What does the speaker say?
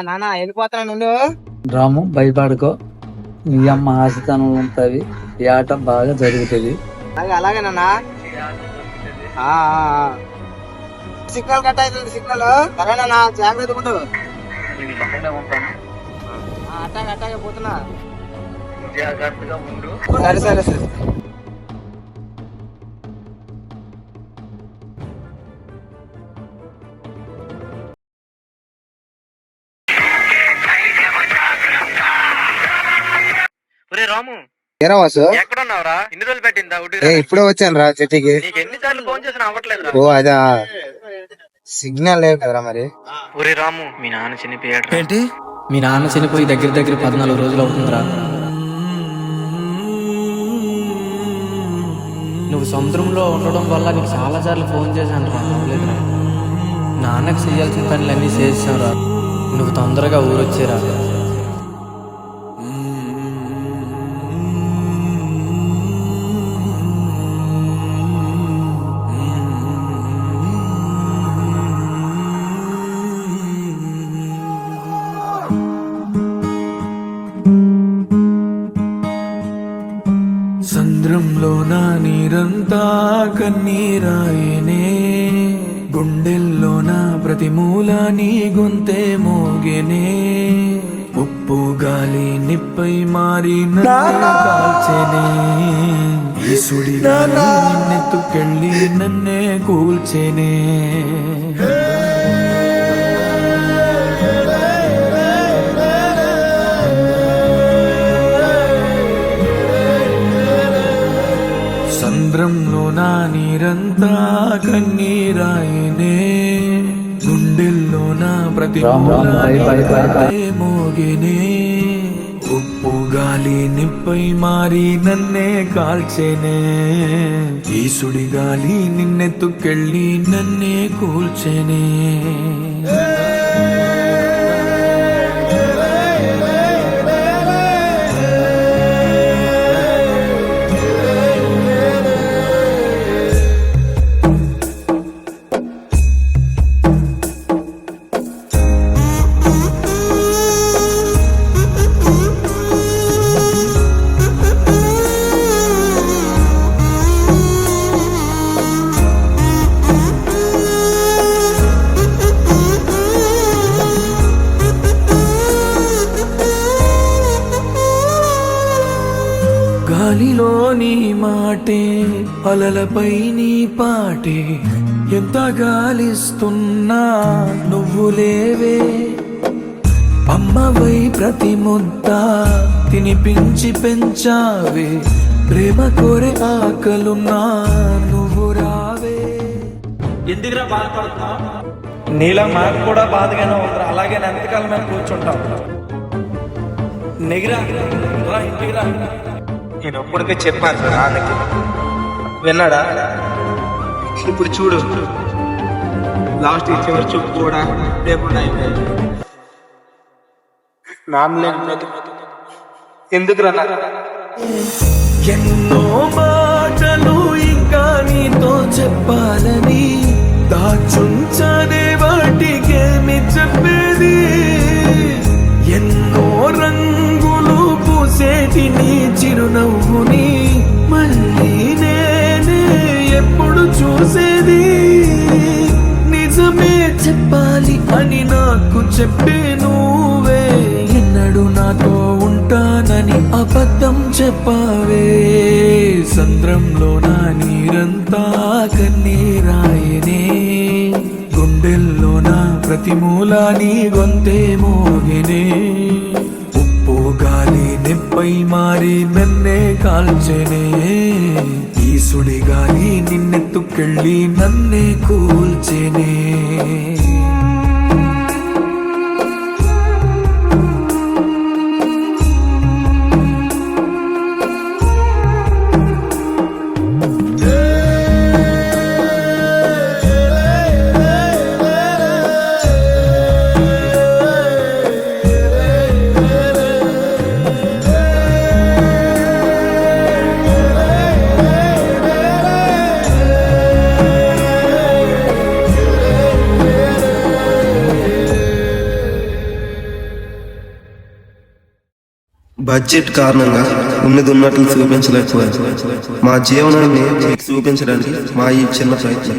నాన్న వెళ్ళిపోతున్నా నుండు. రాము భయపడుకో, నీ అమ్మ ఆశతనం ఉంటది, ఈ ఆట బాగా జరుగుతుంది. అలాగే నాన్న. సిగ్నల్ కట్ అవుతుంది, సిగ్నల్. సరేనా, జాగ్రత్తగా ఉండు. అట్టాగే అట్టాగే పోతున్నా. జాగ్రత్తగా ఉండు. సరే సరే సరే. రాము, ఏరా వాసు, ఎక్కడున్నావురా? ఇన్ని రోజులు పెట్టిందా? ఇప్పుడే వచ్చాను రా చెట్టుకి. నీకు ఎన్నిసార్లు ఫోన్ చేసినా అవ్వట్లేదు. ఓ అదా, సిగ్నల్ లేదు కదరా మరి. ఒరే రాము, మీ నాన్న చనిపోయాడు. ఏంటి? మీ నాన్న చనిపోయి దగ్గర 14 రోజులు అవుతుందిరా. నువ్వు సముద్రంలో ఉండడం వల్ల నీకు చాలా సార్లు ఫోన్ చేశాను రా, నవ్వలేదురా. నాన్నకు చేయాల్సిన పనులన్నీ చేసావురా. నువ్వు తొందరగా ఊరొచ్చేరా. సంద్రంలో నా నీరంతా కన్నీరాయనే, గుండెల్లో నా ప్రతి మూల నీ గొంతే మోగెనే. ఉప్పు గాలి నిప్పై మారి నన్ను కాల్చెనే, ఈసుడి గాలి నిన్నెత్తుకెళ్ళి నన్నే కూల్చెనే. సంద్రంలో నా నీరంతా కన్నీరాయనే, గుండెల్లో నా ప్రతి మోగినే. ఉప్పు గాలి నిప్పై మారి నన్నే కాల్చెనే, ఈసుడి గాలి నిన్నెత్తుకెళ్ళి నన్నే కూల్చెనే. గాలిలో నీ మాటే, అలలపై నీ పాటే, ఎంత గాలిస్తున్నా నువ్వు లేవే. అమ్మవై ప్రతి ముద్ద తినిపించి పెంచావే, ప్రేమ కోరే ఆకలున్నా నువ్వు రావే. ఎందుకురా బాధపడుతున్నావు? నీలా మాకు కూడా బాధగానే ఉందిరా. అలాగే ఎంతకాలం మేము కూర్చుంటాం. నెగిరా రా, ఇంటికి రా. నేను అప్పటికే చెప్పాను సార్ నాన్నకి, విన్నాడా? ఇప్పుడు చూడు, లాస్ట్ చివరి చూపు కూడా లేకుండా అయిపోయింది. ఎందుకు రా? ఎన్నో మాటలు ఇంకా నీతో చెప్పాలని దాచుంచనే, వాటికేమి చెప్పేది. ఎన్నో రంగులు పూసేటి నీ చిరునవ్వుని మళ్ళీ నేనే ఎప్పుడు చూసేది. నిజమే చెప్పాలి అని నాకు చెప్పే నువ్వే, ఎన్నడు నాతో ఉంటానని అబద్ధం చెప్పావే. సంద్రంలో నా నీరంతా కన్నీరాయనే, గుండెల్లో నా ప్రతి మూల నీ గొంతే మోగినే. ఉప్పు గాలి నిప్పై మారి నన్నే కాల్చెనే, ఈసుడి గాలి నిన్నెత్తుకెళ్ళి నన్నే కూల్చెనే. బడ్జెట్ కారణంగా ఉన్నది ఉన్నట్లు చూపించలేకపోయాం. మా జీవనాన్ని మీకు చూపించడానికి మా ఈ చిన్న ప్రయత్నం.